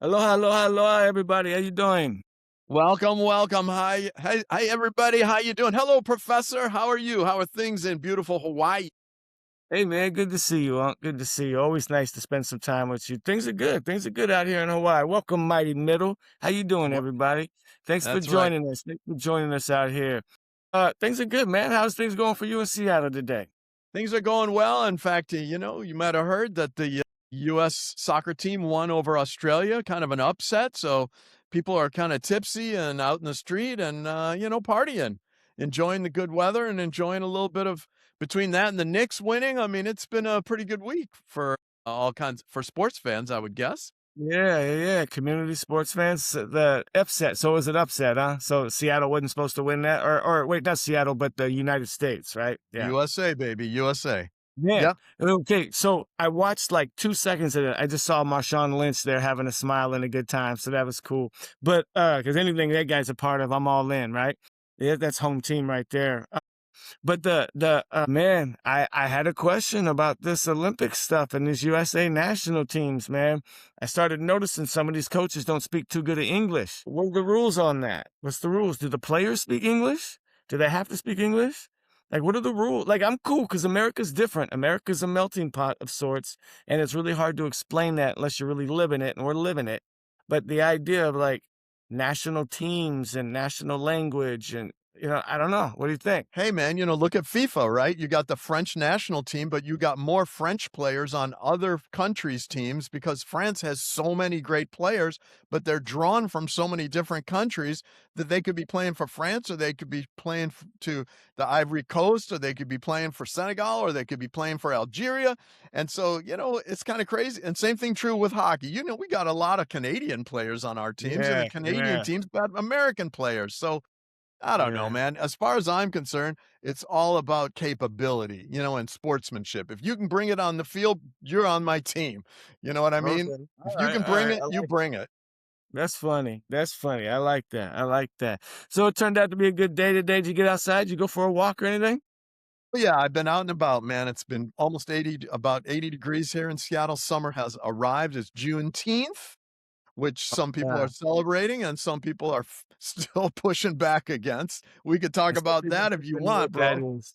Aloha, aloha, aloha, everybody. How you doing? Welcome, welcome. Hi, everybody. How you doing? Hello, Professor. How are you? How are things in beautiful Hawaii? Hey, man. Good to see you, Unc. Good to see you. Always nice to spend some time with you. Things are good. Things are good out here in Hawaii. Welcome, Mighty Middle. How you doing, Wha- everybody? Thanks for That's right. joining us. Thanks for joining us out here. Things are good, man. How's things going for you in Seattle today? Things are going well. In fact, you might have heard that the U.S. soccer team won over Australia, kind of an upset. So people are kind of tipsy and out in the street and, partying, enjoying the good weather and enjoying a little bit of between that and the Knicks winning. I mean, it's been a pretty good week for all kinds for sports fans, I would guess. Yeah, yeah, yeah. Community sports fans, the upset. So it was an upset, huh? So Seattle wasn't supposed to win that, or wait, not Seattle, but the United States, right? Yeah. USA, baby, USA. Yeah. Yep. Okay. So I watched like 2 seconds of it. I just saw Marshawn Lynch there having a smile and a good time. So that was cool. But because anything that guy's a part of, I'm all in, right? Yeah, that's home team right there. But the man, I had a question about this Olympic stuff and these USA national teams, man. I started noticing some of these coaches don't speak too good of English. What are the rules on that? What's the rules? Do the players speak English? Do they have to speak English? Like, what are the rules? Like, I'm cool because America's different. America's a melting pot of sorts, and it's really hard to explain that unless you're really living it, and we're living it. But the idea of like national teams and national language and I don't know. What do you think? Hey, man, look at FIFA, right? You got the French national team, but you got more French players on other countries' teams because France has so many great players, but they're drawn from so many different countries that they could be playing for France or they could be playing to the Ivory Coast or they could be playing for Senegal or they could be playing for Algeria. And so, it's kind of crazy. And same thing true with hockey. We got a lot of Canadian players on our teams and the Yeah, Canadian yeah, teams got American players. So, I don't know, yeah. man. As far as I'm concerned, it's all about capability, and sportsmanship. If you can bring it on the field, you're on my team. You know what I mean? Okay. All If you right, can all bring right. it, I you like bring it. That's funny. That's funny. I like that. I like that. So it turned out to be a good day today. Did you get outside? Did you go for a walk or anything? But yeah, I've been out and about, man. It's been almost about 80 degrees here in Seattle. Summer has arrived. It's Juneteenth, which some people Yeah. are celebrating and some people are still pushing back against. We could talk And some about people that don't if you even know want, what that bro. is.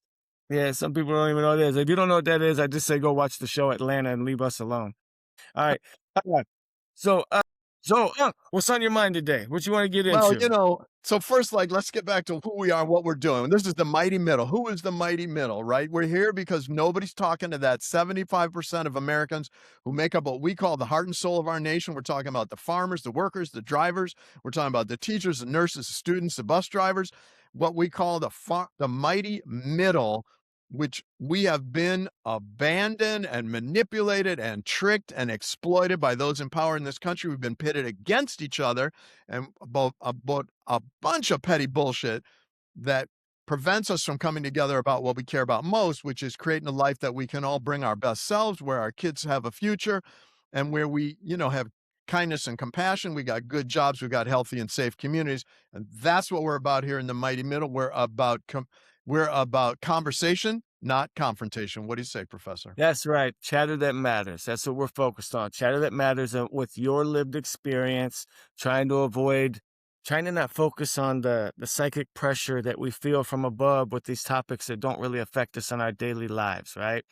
Yeah, some people don't even know what it is. If you don't know what that is, I just say go watch the show Atlanta and leave us alone. All right. Uh, So, what's on your mind today? What you want to get Well, into? so first, like, let's get back to who we are and what we're doing. This is the mighty middle. Who is the mighty middle, right? We're here because nobody's talking to that 75% of Americans who make up what we call the heart and soul of our nation. We're talking about the farmers, the workers, the drivers. We're talking about the teachers, the nurses, the students, the bus drivers, what we call the mighty middle, which we have been abandoned and manipulated and tricked and exploited by those in power in this country. We've been pitted against each other and about a bunch of petty bullshit that prevents us from coming together about what we care about most, which is creating a life that we can all bring our best selves, where our kids have a future, and where we, have kindness and compassion. We got good jobs, we got healthy and safe communities, and that's what we're about here in the mighty middle. We're about conversation, not confrontation. What do you say, Professor? That's right. Chatter that matters. That's what we're focused on. Chatter that matters with your lived experience, trying to not focus on the psychic pressure that we feel from above with these topics that don't really affect us in our daily lives, right?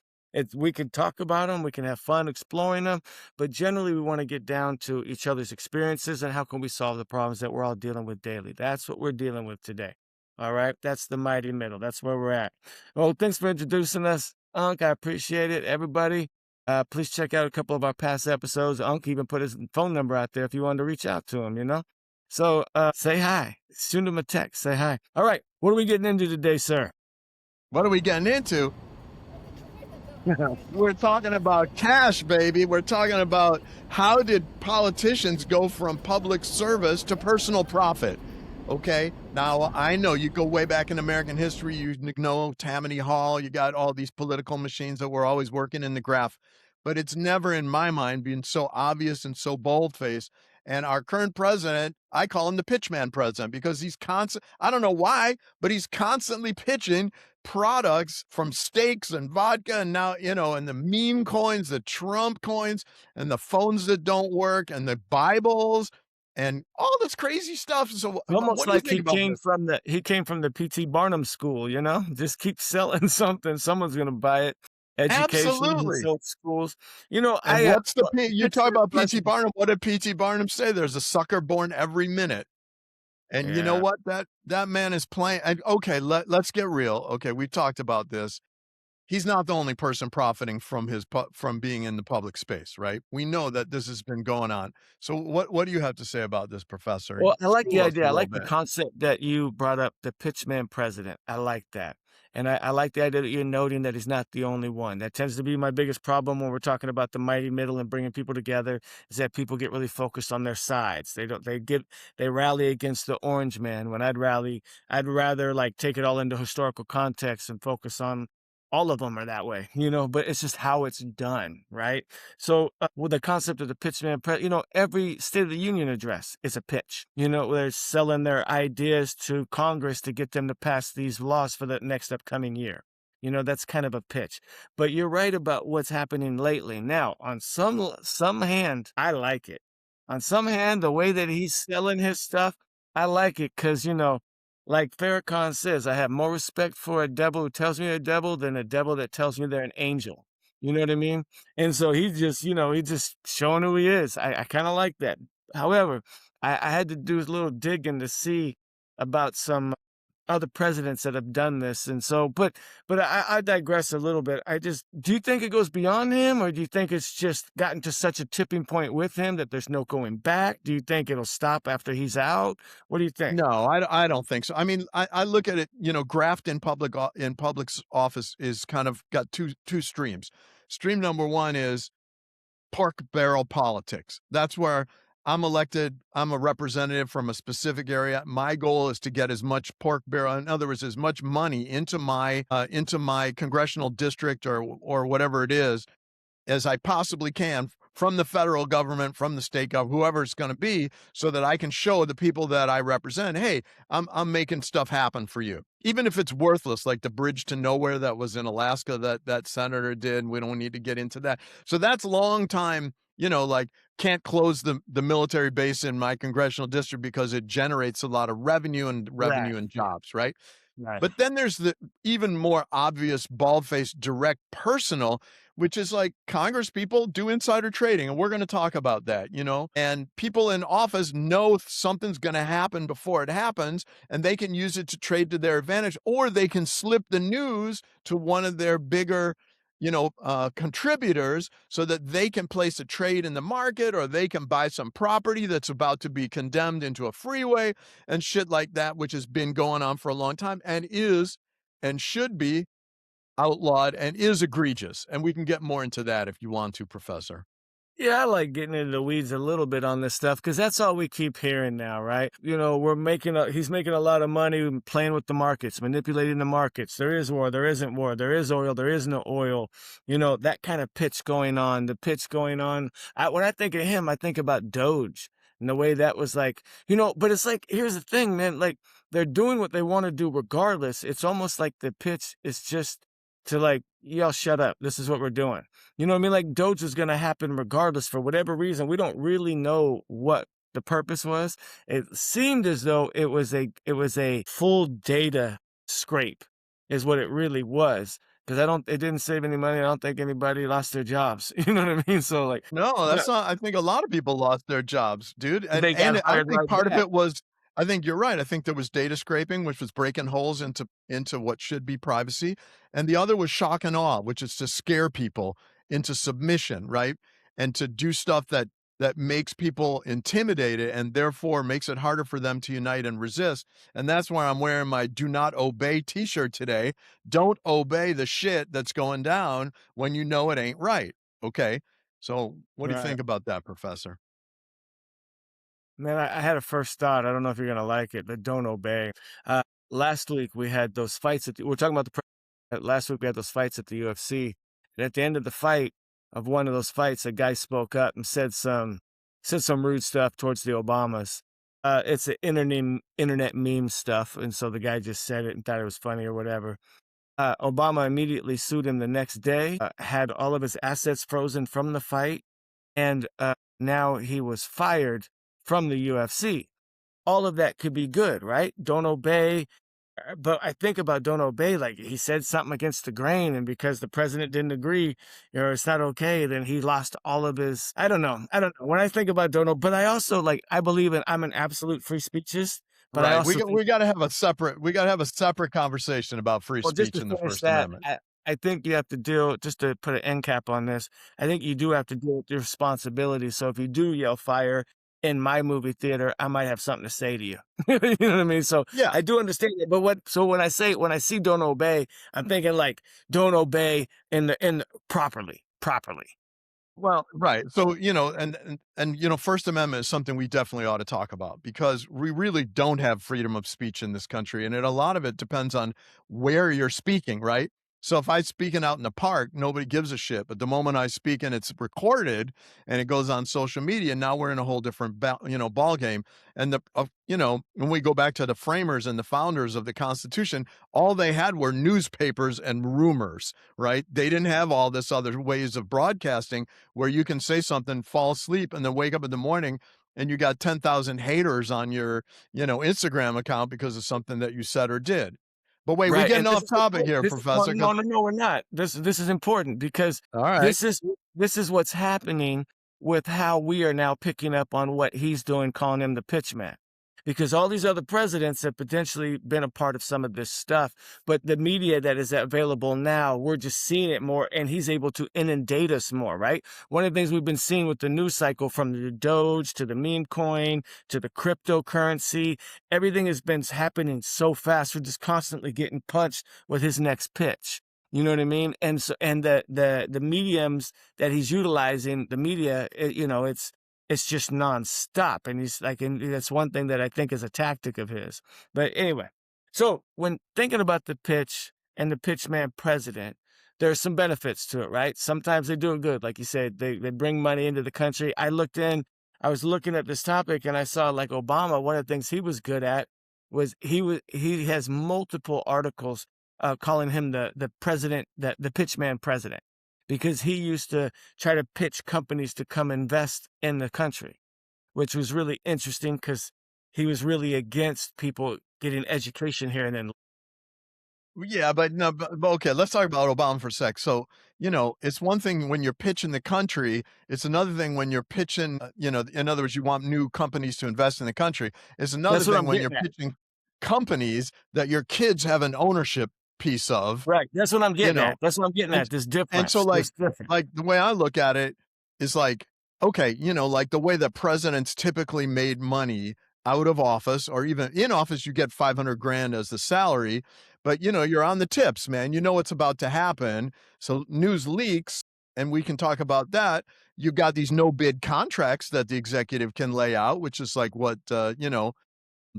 We can talk about them, we can have fun exploring them, but generally we want to get down to each other's experiences and how can we solve the problems that we're all dealing with daily. That's what we're dealing with today. All right. That's the mighty middle. That's where we're at. Well, thanks for introducing us, Unc. I appreciate it. Everybody, please check out a couple of our past episodes. Unc even put his phone number out there if you wanted to reach out to him. So say hi. Send him a text. Say hi. All right. What are we getting into today, sir? What are we getting into? We're talking about cash, baby. We're talking about how did politicians go from public service to personal profit? Okay. Now, I know you go way back in American history, you know Tammany Hall, you got all these political machines that were always working in the graph, but it's never in my mind been so obvious and so bold faced And our current president, I call him the pitchman president because he's constant. I don't know why, but he's constantly pitching products from steaks and vodka and now, and the meme coins, the Trump coins, and the phones that don't work, and the Bibles, and all this crazy stuff. So, Almost what do you like think about this? he came from the P.T. Barnum school, you know? Just keep selling something, someone's gonna buy it. Education, he Absolutely. sells schools. You know, And what's the P you talk pitchman about P.T. president. Barnum, what did P.T. Barnum say? There's a sucker born every minute. And you know Yeah. what? That man is playing. And okay, let's get real. Okay, we talked about this. He's not the only person profiting from from being in the public space, right? We know that this has been going on. So what do you have to say about this, Professor? Well, I like the School us a idea. I little like the bit. concept that you brought up, the pitchman president. I like that. And I like the idea that you're noting that he's not the only one. That tends to be my biggest problem when we're talking about the mighty middle and bringing people together is that people get really focused on their sides. They rally against the orange man when I'd rather like take it all into historical context and focus on all of them are that way, you know, but it's just how it's done, right? So, with the concept of the pitchman, every State of the Union address is a pitch. You know, they're selling their ideas to Congress to get them to pass these laws for the next upcoming year. You know, that's kind of a pitch. But you're right about what's happening lately. Now, on some hand, I like it. On some hand, the way that he's selling his stuff, I like it because like Farrakhan says, I have more respect for a devil who tells me they're a devil than a devil that tells me they're an angel. You know what I mean? And so he's just showing who he is. I kind of like that. However, I had to do a little digging to see about some other presidents that have done this. And so, but I digress a little bit. Do you think it goes beyond him, or do you think it's just gotten to such a tipping point with him that there's no going back? Do you think it'll stop after he's out? What do you think? No, I don't think so. I mean, I look at it, graft in public's office is kind of got two streams. Stream number one is pork barrel politics. That's where I'm elected. I'm a representative from a specific area. My goal is to get as much pork barrel, in other words, as much money into my congressional district or whatever it is as I possibly can from the federal government, from the state government, whoever it's going to be, so that I can show the people that I represent, hey, I'm making stuff happen for you, even if it's worthless, like the bridge to nowhere that was in Alaska that senator did. We don't need to get into that. So that's long time. Like can't close the military base in my congressional district because it generates a lot of Right, revenue and jobs, right? right. But then there's the even more obvious, bald-faced, direct, personal, which is like Congress people do insider trading, and we're going to talk about that, And people in office know something's going to happen before it happens, and they can use it to trade to their advantage, or they can slip the news to one of their bigger, contributors so that they can place a trade in the market, or they can buy some property that's about to be condemned into a freeway and shit like that, which has been going on for a long time and is and should be outlawed and is egregious. And we can get more into that if you want to, Professor. Yeah, I like getting into the weeds a little bit on this stuff because that's all we keep hearing now, right? You know, he's making a lot of money playing with the markets, manipulating the markets. There is war, there isn't war, there is oil, there is no oil. You know, that kind of pitch going on, the pitch going on. When I think of him, I think about Doge and the way that was like, but it's like, here's the thing, man, like they're doing what they want to do regardless. It's almost like the pitch is just to like, y'all shut up. This is what we're doing. You know what I mean? Like Doge is going to happen regardless for whatever reason. We don't really know what the purpose was. It seemed as though it was a full data scrape is what it really was. Because it didn't save any money. I don't think anybody lost their jobs. You know what I mean? So like, No, yeah, that's not. I think a lot of people lost their jobs, dude. they got I hired think right part of back. it was, I think you're right. I think there was data scraping, which was breaking holes into what should be privacy. And the other was shock and awe, which is to scare people into submission, right? And to do stuff that makes people intimidated and therefore makes it harder for them to unite and resist. And that's why I'm wearing my "Do Not Obey" t-shirt today. Don't obey the shit that's going down when you know it ain't right. Okay. So, what do you Right. think about that, Professor? Man, I had a first thought. I don't know if you're gonna like it, but don't obey. Uh, Last week we had those fights we're talking about last week we had those fights at the UFC, and at the end of the fight of one of those fights, a guy spoke up and said said some rude stuff towards the Obamas. It's a internet meme stuff, and so the guy just said it and thought it was funny or whatever. Obama immediately sued him the next day, had all of his assets frozen from the fight, and now he was fired from the UFC. All of that could be good, right? Don't obey. But I think about don't obey, like he said something against the grain, and because the president didn't agree, it's not okay, then he lost all of his, I don't know. I don't know. When I think about don't obey, but I also like, I believe I'm an absolute free speechist, but I Right. also think, We got to have a separate conversation about free well, just speech to in the finish First that, Amendment. I think you have to deal, just to put an end cap on this, I think you do have to deal with your responsibility. So if you do yell fire in my movie theater, I might have something to say to you. You know what I mean? So Yeah. I do understand it. But so when I see don't obey, I'm thinking like don't obey in the properly. Well, right. So, First Amendment is something we definitely ought to talk about because we really don't have freedom of speech in this country. And a lot of it depends on where you're speaking, right? So if I'm speaking out in the park, nobody gives a shit. But the moment I speak and it's recorded and it goes on social media, now we're in a whole different, ball game. And when we go back to the framers and the founders of the Constitution, all they had were newspapers and rumors, right? They didn't have all this other ways of broadcasting where you can say something, fall asleep, and then wake up in the morning and you got 10,000 haters on your, Instagram account because of something that you said or did. But wait, we're Right, getting and off topic here, well, Professor. no, no, no, we're not. This is important because All right. this is what's happening with how we are now picking up on what he's doing, calling him the pitch man. Because all these other presidents have potentially been a part of some of this stuff, but the media that is available now, we're just seeing it more, and he's able to inundate us more, right? One of the things we've been seeing with the news cycle, from the Doge to the meme coin to the cryptocurrency, everything has been happening so fast. We're just constantly getting punched with his next pitch. You know what I mean? And so, and the mediums that he's utilizing, the media, it's just nonstop. And he's like, and that's one thing that I think is a tactic of his. But anyway, so when thinking about the pitch and the pitch man president, there's some benefits to it, right? Sometimes they do it good. Like you said, they bring money into the country. I was looking at this topic and I saw like Obama, one of the things he was good at was he has multiple articles calling him the president, the pitch man president, because he used to try to pitch companies to come invest in the country, which was really interesting because he was really against people getting education here. And then, Yeah, but no, but okay, let's talk about Obama for a sec. So, it's one thing when you're pitching the country, it's another thing when you're pitching, in other words, you want new companies to invest in the country. It's another that's what thing I'm when you're getting at. pitching companies that your kids have an ownership piece of, Right. That's what I'm you getting know. at. That's what I'm getting And at. This and so difference. like This difference. like the way I look at it is like, okay, like the way that presidents typically made money out of office or even in office, you get 500 grand as the salary, but you're on the tips, man. You know what's about to happen. So news leaks, and we can talk about that. You've got these no bid contracts that the executive can lay out, which is like what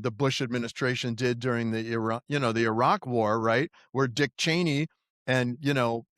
the Bush administration did during the Iraq war, right? Where Dick Cheney and,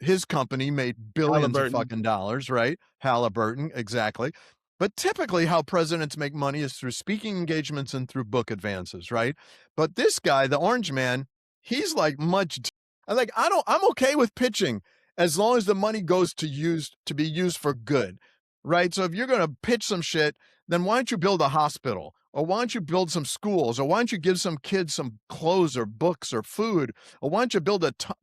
his company made billions of Halliburton. fucking dollars, right? Halliburton, exactly. But typically how presidents make money is through speaking engagements and through book advances, right? But this guy, the Orange Man, he's like I'm okay with pitching as long as the money goes to be used for good, right? So if you're going to pitch some shit, then why don't you build a hospital? Or why don't you build some schools? Or why don't you give some kids some clothes or books or food? Or why don't you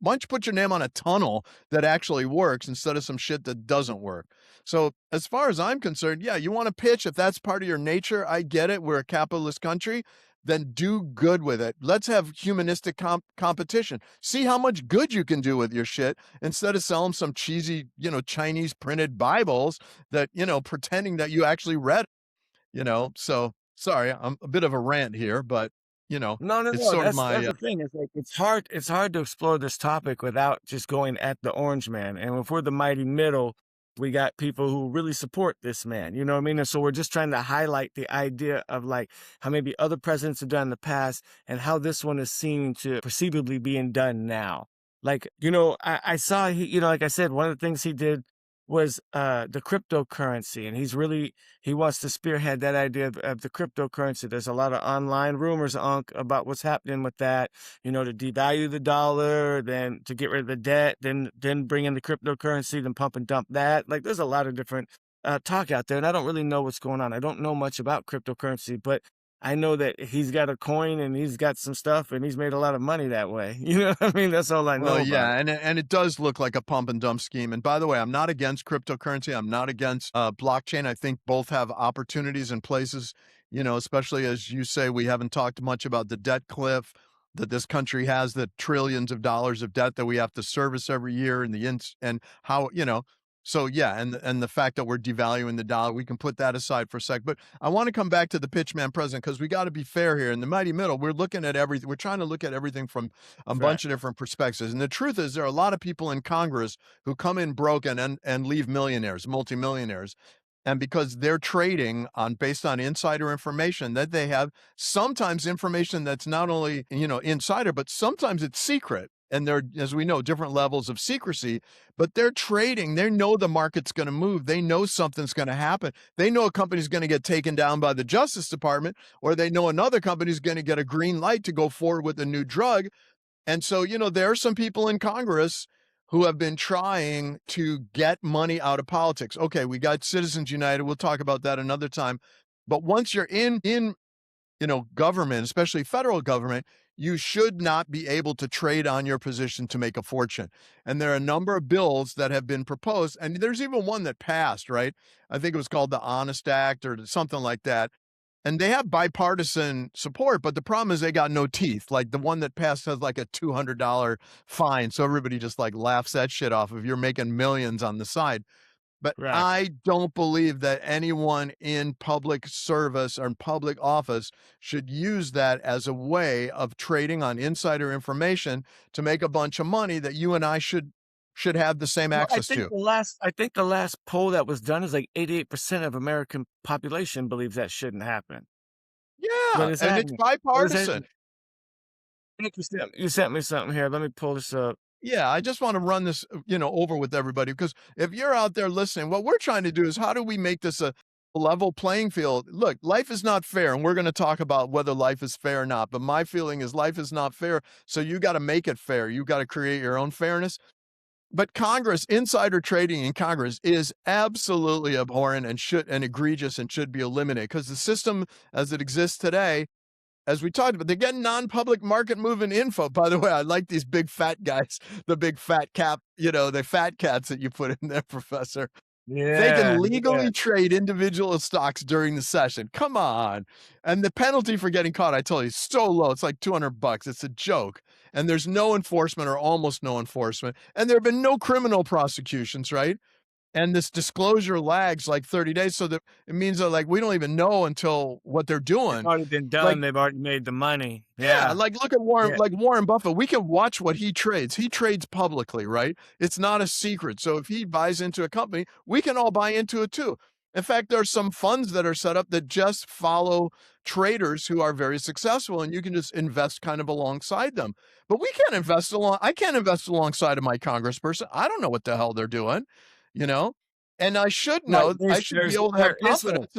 why don't you put your name on a tunnel that actually works instead of some shit that doesn't work? So as far as I'm concerned, yeah, you want to pitch if that's part of your nature. I get it. We're a capitalist country. Then do good with it. Let's have humanistic competition. See how much good you can do with your shit instead of selling some cheesy, Chinese printed Bibles that, pretending that you actually read, so sorry, I'm a bit of a rant here, but No, no, it's no. sort of That's my the thing. It's like it's hard to explore this topic without just going at the orange man. And if we're the mighty middle, we got people who really support this man. You know what I mean? And so we're just trying to highlight the idea of like how maybe other presidents have done in the past and how this one is seen to perceivably being done now. Like, I saw he, like I said, one of the things he did was the cryptocurrency, and he wants to spearhead that idea of the cryptocurrency. There's a lot of online rumors, about what's happening with that. To devalue the dollar, then to get rid of the debt, then bring in the cryptocurrency, then pump and dump that. Like, there's a lot of different talk out there, and I don't really know what's going on. I don't know much about cryptocurrency, but I know that he's got a coin and he's got some stuff and he's made a lot of money that way. You know what I mean? That's all I Well, know about yeah, it. and it does look like a pump and dump scheme. And by the way, I'm not against cryptocurrency. I'm not against blockchain. I think both have opportunities and places. Especially as you say, we haven't talked much about the debt cliff that this country has, the trillions of dollars of debt that we have to service every year, and and how So yeah, and the fact that we're devaluing the dollar, we can put that aside for a sec. But I want to come back to the pitchman president because we got to be fair here. In the mighty middle, we're looking at everything. We're trying to look at everything from a That's right. bunch of different perspectives. And the truth is, there are a lot of people in Congress who come in broken and leave millionaires, multimillionaires. And because they're trading on based on insider information that they have, sometimes information that's not only, insider, but sometimes it's secret. And there, as we know, different levels of secrecy, but they're trading. They know the market's going to move. They know something's going to happen. They know a company's going to get taken down by the Justice Department, or they know another company's going to get a green light to go forward with a new drug. And so, there are some people in Congress who have been trying to get money out of politics. Okay, we got Citizens United. We'll talk about that another time. But once you're in government, especially federal government, you should not be able to trade on your position to make a fortune. And there are a number of bills that have been proposed, and there's even one that passed, right? I think it was called the Honest Act or something like that. And they have bipartisan support, but the problem is they got no teeth. Like the one that passed has like a $200 fine. So everybody just like laughs that shit off if you're making millions on the side. But Right. I don't believe that anyone in public service or in public office should use that as a way of trading on insider information to make a bunch of money that you and I should have the same Well, access to. I think the last poll that was done is like 88% of American population believes that shouldn't happen. What Yeah, is and it's happening? What is that? bipartisan. I think you sent me something here. Let me pull this up. Yeah, I just want to run this, over with everybody because if you're out there listening, what we're trying to do is how do we make this a level playing field? Look, life is not fair, and we're going to talk about whether life is fair or not. But my feeling is life is not fair, so you got to make it fair. You got to create your own fairness. But Congress, insider trading in Congress is absolutely abhorrent and egregious and should be eliminated because the system as it exists today, as we talked about, they're getting non-public market moving info. By the way, I like these big fat guys, the big fat cap, the fat cats that you put in there, Professor. They can Yeah, yeah. legally trade individual stocks during the session. Come on. And the penalty for getting caught, I told you, is so low. It's like $200. It's a joke. And there's no enforcement or almost no enforcement. And there have been no criminal prosecutions, right? And this disclosure lags like 30 days. So that it means that like we don't even know until what they're It's doing. already been Like done. They've already made the money. yeah, Yeah. like look at Warren, Yeah. like Warren Buffett. We can watch what he trades. He trades publicly, right? It's not a secret. So if he buys into a company, we can all buy into it too. In fact, there are some funds that are set up that just follow traders who are very successful, and you can just invest kind of alongside them. But we can't invest along. I can't invest alongside of my congressperson. I don't know what the hell they're doing, you know. And I should Right. know. I should be able to There have is a confidence.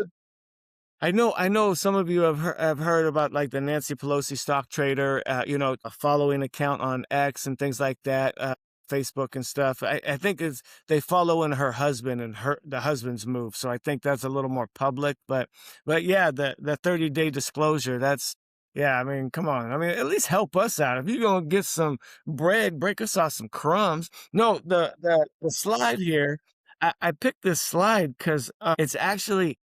I know some of you have heard about like the Nancy Pelosi stock trader, a following account on X and things like that, Facebook and stuff. I think they follow in her husband and the husband's move. So I think that's a little more public. But yeah, the 30-day disclosure, yeah, I mean, come on. I mean, at least help us out. If you're gonna get some bread, break us off some crumbs. No, the slide here, I picked this slide because it's actually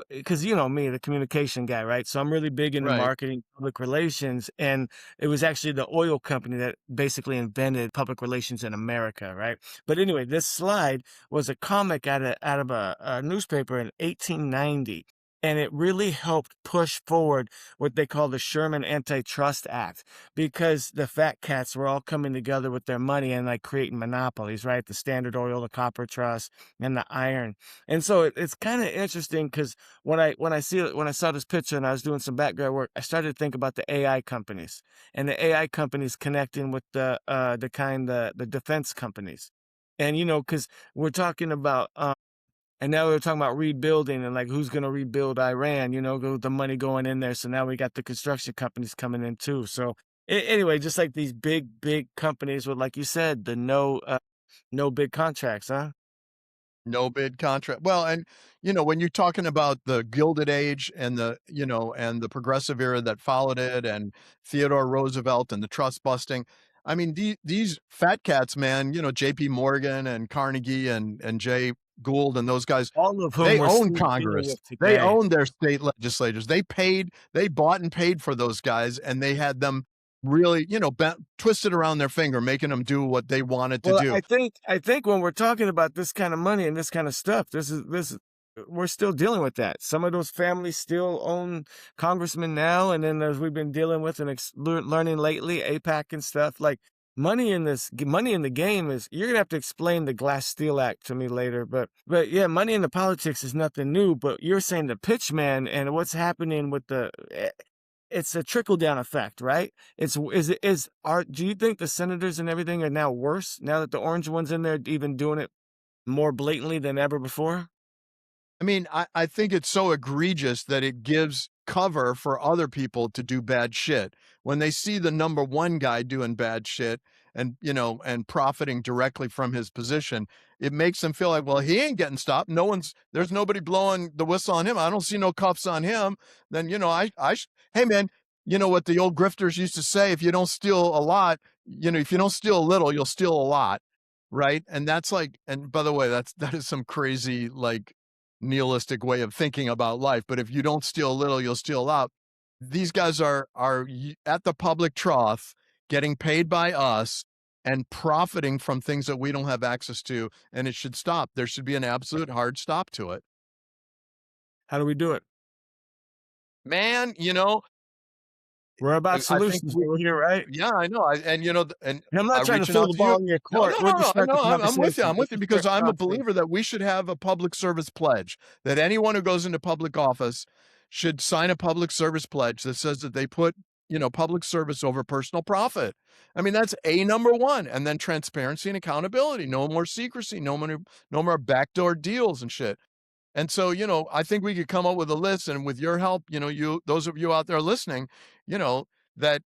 because you know me, the communication guy, right? So I'm really big into Right. marketing, public relations, and it was actually the oil company that basically invented public relations in America, right? But anyway, this slide was a comic out of a newspaper in 1890. And it really helped push forward what they call the Sherman Antitrust Act because the fat cats were all coming together with their money and like creating monopolies, right? The Standard Oil, the Copper Trust, and the iron. And so it's kind of interesting because when I saw this picture and I was doing some background work, I started to think about the AI companies and the AI companies connecting with the defense companies. And, because we're talking about, and now we're talking about rebuilding and like who's going to rebuild Iran, the money going in there. So now we got the construction companies coming in too. So anyway, just like these big companies with, like you said, the no big contracts, huh? No bid contract. Well, and, when you're talking about the Gilded Age and and the progressive era that followed it and Theodore Roosevelt and the trust busting, I mean, these fat cats, man, JP Morgan and Carnegie and Jay Gould and those guys, All of whom they we're own still dealing Congress. with They today. own their state legislators. They bought and paid for those guys, and they had them really, bent, twisted around their finger, making them do what they wanted to Well, do. I think when we're talking about this kind of money and this kind of stuff, we're still dealing with that. Some of those families still own congressmen now, and then as we've been dealing with and learning lately, APAC and stuff. Like money in the game is. You're gonna have to explain the Glass-Steagall Act to me later, but yeah, money in the politics is nothing new. But you're saying the pitch man and what's happening with it's a trickle down effect, right? Do you think the senators and everything are now worse now that the orange one's in there even doing it more blatantly than ever before? I mean, I think it's so egregious that it gives cover for other people to do bad shit. When they see the number one guy doing bad shit and, and profiting directly from his position, it makes them feel like, well, he ain't getting stopped. There's nobody blowing the whistle on him. I don't see no cuffs on him. Then, hey man, you know what the old grifters used to say, if you don't steal a lot, if you don't steal a little, you'll steal a lot. Right. And that's like, and by the way, that is some crazy, like, nihilistic way of thinking about life. But if you don't steal a little, you'll steal a lot. These guys are at the public trough, getting paid by us and profiting from things that we don't have access to, and it should stop. There should be an absolute hard stop to it. How do we do it? Man, We're about I think solutions over here, right? yeah, I know. And And I'm not trying to reaching throw out the to you. ball in your No, court. no, We're no, just no, starting no. the I'm with you. conversation. I'm This with you is because fair I'm a conversation. believer that we should have a public service pledge, that anyone who goes into public office should sign a public service pledge that says that they put, public service over personal profit. I mean, that's number one. And then transparency and accountability. No more secrecy. No more backdoor deals and shit. And so, I think we could come up with a list, and with your help, those of you out there listening, you know, that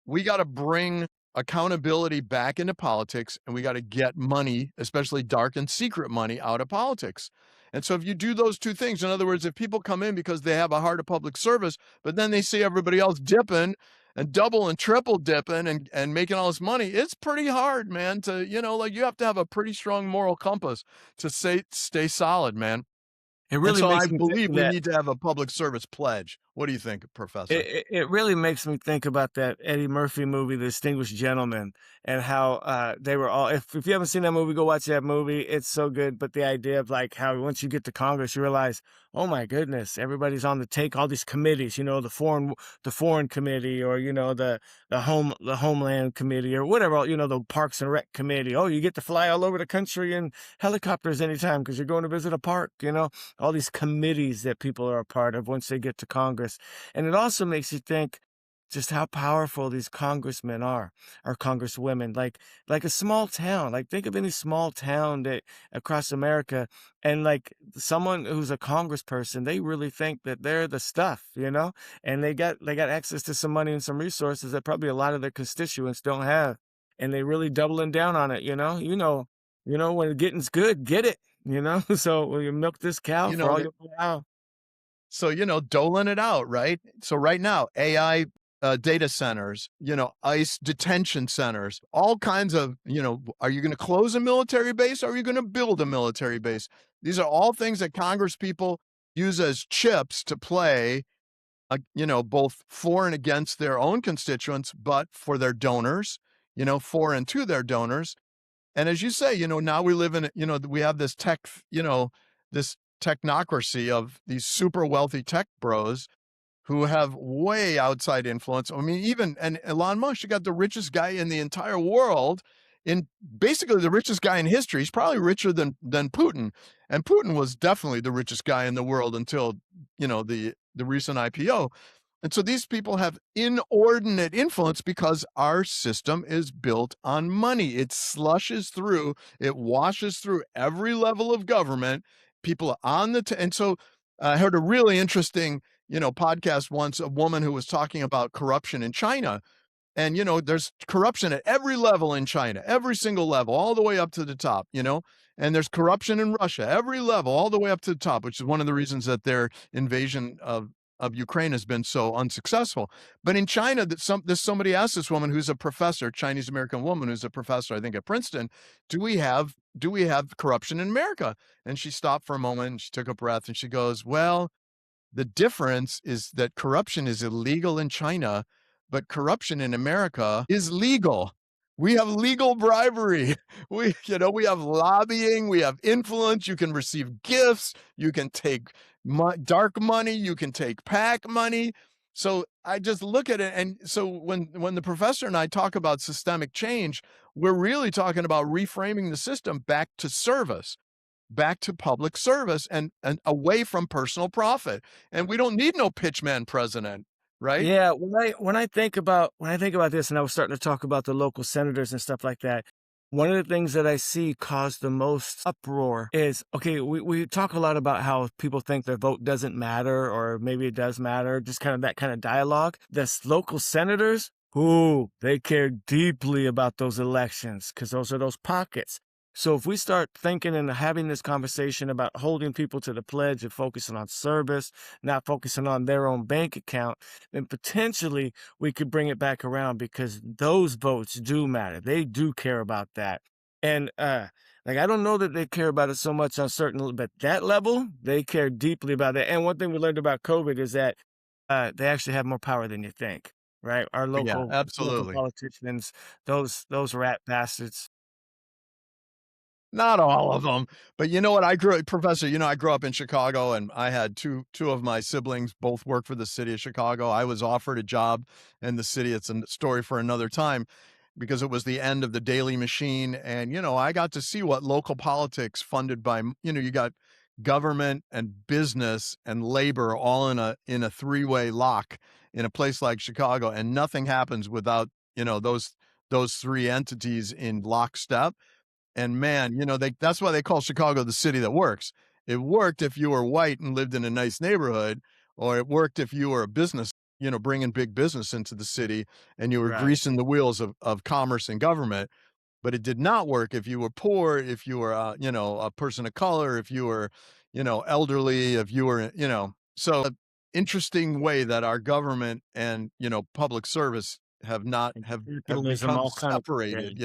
we got to bring accountability back into politics, and we got to get money, especially dark and secret money, out of politics. And so if you do those two things, in other words, if people come in because they have a heart of public service, but then they see everybody else dipping and double and triple dipping and making all this money, it's pretty hard, man, to, like, you have to have a pretty strong moral compass to stay solid, man. It And really so I makes me believe think we that need to have a public service pledge. What do you think, Professor? it really makes me think about that Eddie Murphy movie, The Distinguished Gentleman, and how they were all. If you haven't seen that movie, go watch that movie. It's so good. But the idea of like how once you get to Congress, you realize, oh my goodness, everybody's on the take. All these committees, the foreign committee, or the Homeland Committee, or whatever. The Parks and Rec Committee. Oh, you get to fly all over the country in helicopters anytime because you're going to visit a park. All these committees that people are a part of once they get to Congress. And it also makes you think just how powerful these congressmen are, or congresswomen. Like a small town. Like think of any small town that across America, and like someone who's a congressperson, they really think that they're the stuff. And they got access to some money and some resources that probably a lot of their constituents don't have. And they really doubling down on it. When the getting's good, get it. So will you milk this cow You for know, all that your wow. So, doling it out, right? So right now, AI data centers, ICE detention centers, all kinds of, are you going to close a military base? Or are you going to build a military base? These are all things that Congress people use as chips to play, both for and against their own constituents, but for their donors, for and to their donors. And as you say, now we live in, we have this this technocracy of these super wealthy tech bros who have way outside influence. I mean, and Elon Musk, you got the richest guy in the entire world, in basically the richest guy in history. He's probably richer than Putin. And Putin was definitely the richest guy in the world until, the recent IPO. And so these people have inordinate influence because our system is built on money. It slushes through, it washes through every level of government. People are on the, and so I heard a really interesting, podcast once, a woman who was talking about corruption in China. And, there's corruption at every level in China, every single level, all the way up to the top. And there's corruption in Russia, every level, all the way up to the top, which is one of the reasons that their invasion of Ukraine has been so unsuccessful. But in China, somebody asked this woman who's a professor, Chinese American woman who's a professor, I think at Princeton, do we have corruption in America? And she stopped for a moment and she took a breath and she goes, well, the difference is that corruption is illegal in China, but corruption in America is legal. We have legal bribery. We have lobbying, we have influence. You can receive gifts, you can take dark money, you can take PAC money. So I just look at it, and so when the professor and I talk about systemic change, we're really talking about reframing the system back to service, back to public service, and away from personal profit. And we don't need no pitchman president, right? Yeah, when I think about this, and I was starting to talk about the local senators and stuff like that, one of the things that I see cause the most uproar is, okay, we talk a lot about how people think their vote doesn't matter, or maybe it does matter, just kind of that kind of dialogue. Local senators, ooh, they care deeply about those elections because those are those pockets. So if we start thinking and having this conversation about holding people to the pledge and focusing on service, not focusing on their own bank account, then potentially we could bring it back around because those votes do matter. They do care about that. And like, I don't know that they care about it so much on certain, but that level, they care deeply about it. And one thing we learned about COVID is that they actually have more power than you think, right? Our Yeah, local absolutely. politicians, those rat bastards. Not all of them, but you know what? Professor, I grew up in Chicago, and I had two of my siblings both work for the city of Chicago. I was offered a job in the city. It's a story for another time because it was the end of the daily machine. And, I got to see what local politics funded by, you got government and business and labor all in a three-way lock in a place like Chicago. And nothing happens without, those three entities in lockstep. And man, that's why they call Chicago the city that works. It worked if you were white and lived in a nice neighborhood, or it worked if you were a business, bringing big business into the city and you were Right. greasing the wheels of commerce and government. But it did not work if you were poor, if you were, a person of color, if you were, elderly, if you were, so interesting way that our government and, public service have Capitalism, become all kind of. separated.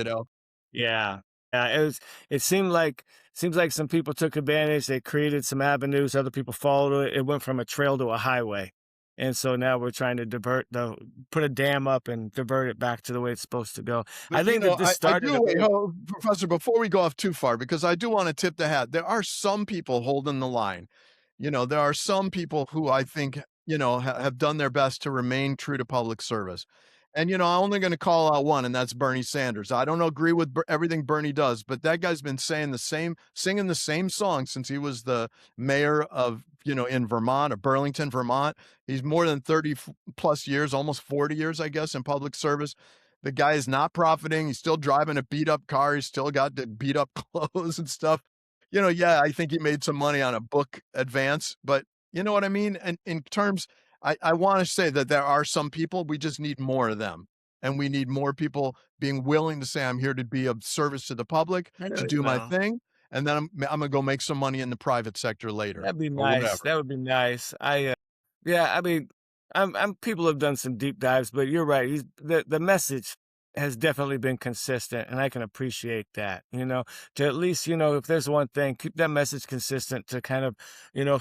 Yeah. Yeah, seems like some people took advantage, they created some avenues, other people followed it. It went from a trail to a highway. And so now we're trying to put a dam up and divert it back to the way it's supposed to go. I But, think that this I started do a wait, bit. Professor, before we go off too far, because I do wanna tip the hat. There are some people holding the line. There are some people who I think, have done their best to remain true to public service. And, I'm only gonna call out one, and that's Bernie Sanders. I don't agree with everything Bernie does, but that guy's been singing the same song since he was the mayor of, in Vermont, of Burlington, Vermont. He's more than 30 plus years, almost 40 years, I guess, in public service. The guy is not profiting. He's still driving a beat up car. He's still got the beat up clothes and stuff. Yeah, I think he made some money on a book advance, but you know what I mean? And in terms, I want to say that there are some people, we just need more of them. And we need more people being willing to say, I'm here to be of service to the public, to do my Well, thing. And then I'm gonna go make some money in the private sector later that'd be or nice. whatever. That would be nice. Yeah, I mean, people have done some deep dives, but you're right. The message has definitely been consistent, and I can appreciate that. To at least, if there's one thing, keep that message consistent to kind of,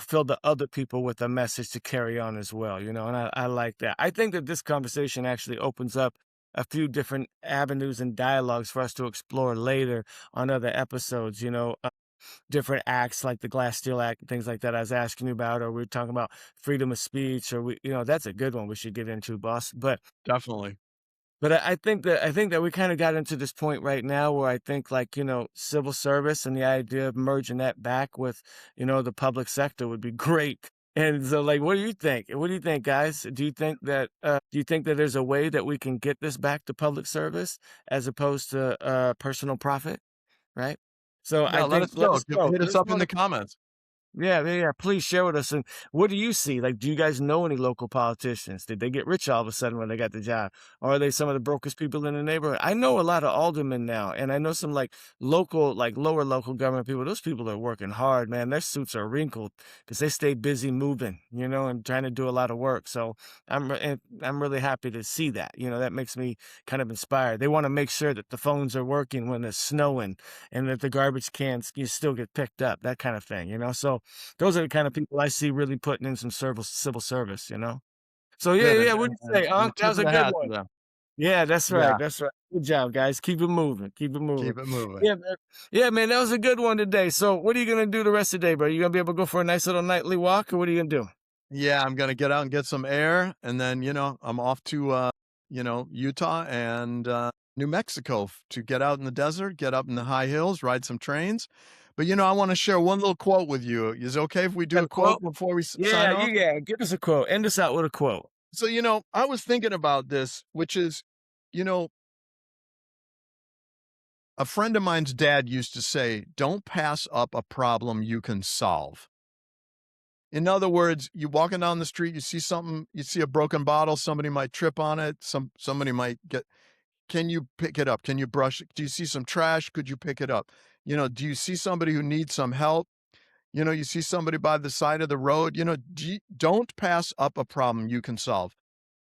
fill the other people with a message to carry on as well. And I like that. I think that this conversation actually opens up a few different avenues and dialogues for us to explore later on other episodes. Different acts like the Glass-Steagall Act and things like that I was asking you about, or we're talking about freedom of speech, or that's a good one we should get into, boss. Definitely. But I think that we kind of got into this point right now where I think, like, civil service and the idea of merging that back with, the public sector would be great. And so, like, what do you think? What do you think, guys? Do you think that there's a way that we can get this back to public service as opposed to personal profit, right? So Yeah, I let think us know. Hit let us us up know in in the the comments. yeah, yeah, yeah. Please share with us. And what do you see? Like, do you guys know any local politicians? Did they get rich all of a sudden when they got the job? Or are they some of the brokest people in the neighborhood? I know a lot of aldermen now, and I know some like local, like lower local government people. Those people are working hard, man. Their suits are wrinkled because they stay busy moving, and trying to do a lot of work. So I'm really happy to see that. That makes me kind of inspired. They want to make sure that the phones are working when it's snowing and that the garbage cans you still get picked up, that kind of thing. So those are the kind of people I see really putting in some civil service. So yeah, Good, yeah, what do you say, and a Unc? That tip was of a the good hat one. to them. Yeah, that's right, Yeah, that's right. Good job, guys. Keep it moving, keep it moving. keep it moving. Yeah, man. Yeah, man, that was a good one today. So what are you gonna do the rest of the day, bro? You gonna be able to go for a nice little nightly walk, or what are you gonna do? Yeah, I'm gonna get out and get some air, and then, I'm off to, Utah and, New Mexico to get out in the desert, get up in the high hills, ride some trains. But, I wanna share one little quote with you. Is it okay if we do Got a a quote? quote before we Yeah, sign off? yeah. Give us a quote. End us out with a quote. So, I was thinking about this, which is, you know, a friend of mine's dad used to say, "Don't pass up a problem you can solve." In other words, you walking down the street, you see something, you see a broken bottle, somebody might trip on it, somebody might get can you pick it up? Can you brush it? Do you see some trash? Could you pick it up? Do you see somebody who needs some help? You see somebody by the side of the road, don't pass up a problem you can solve.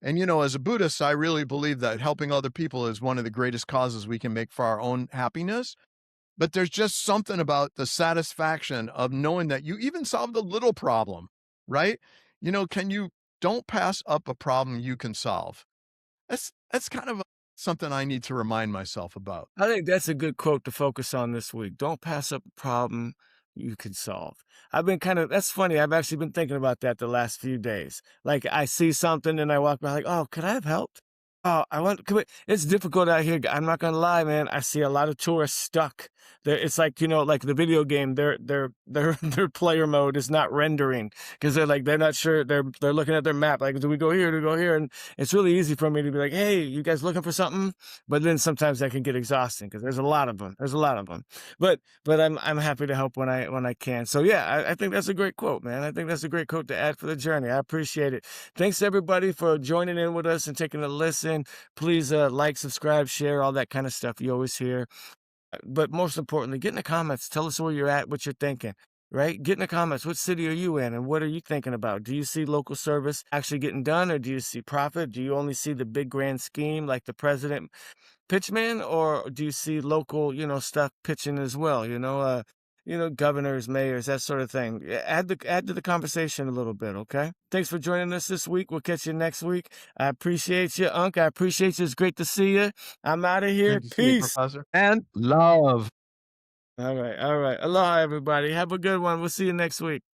And, as a Buddhist, I really believe that helping other people is one of the greatest causes we can make for our own happiness. But there's just something about the satisfaction of knowing that you even solved a little problem, right? Can you don't pass up a problem you can solve. That's kind of something I need to remind myself about. I think that's a good quote to focus on this week. Don't pass up a problem you can solve. That's funny. I've actually been thinking about that the last few days. Like I see something and I walk by like, oh, could I have helped? Oh, it's difficult out here. I'm not gonna lie, man. I see a lot of tourists stuck. It's like, like the video game, their player mode is not rendering because they're not sure. They're looking at their map. Like, do we go here? Do we go here? And it's really easy for me to be like, hey, you guys looking for something? But then sometimes that can get exhausting because there's a lot of them. There's a lot of them. But I'm happy to help when I can. So yeah, I think that's a great quote, man. I think that's a great quote to add for the journey. I appreciate it. Thanks everybody for joining in with us and taking a listen. Please like, subscribe, share, all that kind of stuff you always hear. But most importantly, get in the comments. Tell us where you're at, what you're thinking. Right? Get in the comments. What city are you in and what are you thinking about? Do you see local service actually getting done or do you see profit? Do you only see the big grand scheme like the president pitchman, or do you see local, stuff pitching as well? Governors, mayors, that sort of thing. Add to the conversation a little bit, okay? Thanks for joining us this week. We'll catch you next week. I appreciate you, Unc. I appreciate you. It's great to see you. I'm out of here. Good to see you, Peace. Professor. And love. All right, all right. Aloha, everybody. Have a good one. We'll see you next week.